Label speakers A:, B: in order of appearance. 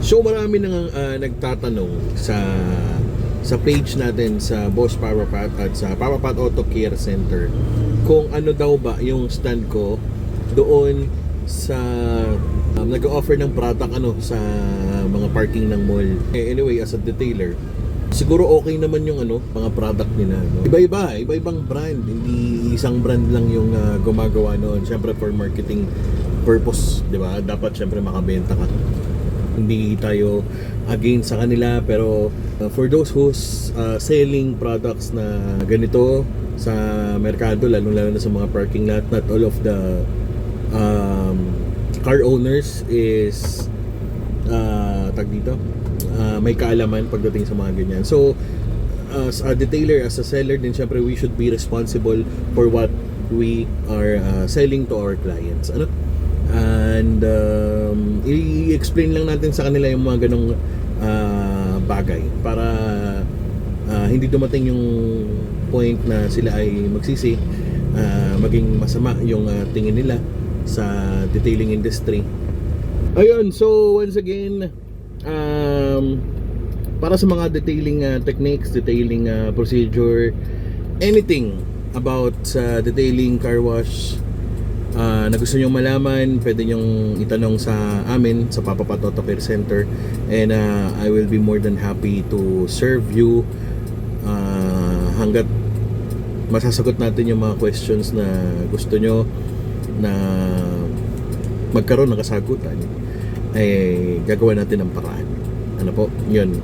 A: So marami nang nagtatanong sa page natin sa Boss Powerpath at sa Powerpath Auto Care Center kung ano daw ba yung stand ko doon sa nag-offer ng product sa mga parking ng mall. Anyway, as a detailer, siguro okay naman yung mga product nila, no? Iba-ibang brand, hindi isang brand lang yung gumagawa noon. Siyempre for marketing purpose, 'di ba? Dapat siyempre makabenta ka. Hindi tayo against sa kanila, pero for those who's selling products na ganito sa merkado, lalo na sa mga parking lot, not all of the car owners is may kaalaman pagdating sa mga ganyan. So as a detailer, as a seller din, syempre we should be responsible for what we are selling to our clients, and i-explain lang natin sa kanila yung mga ganong bagay para hindi dumating yung point na sila ay magsisi, maging masama yung tingin nila sa detailing industry. Ayun, so once again, para sa mga detailing techniques, detailing procedure, anything about detailing car wash na gusto nyong malaman, pwede nyong itanong sa amin sa Powerpath Auto Care Center, and I will be more than happy to serve you hanggat masasagot natin yung mga questions na gusto nyo na magkaroon ng kasagutan. Gagawa natin ng paraan. Yun.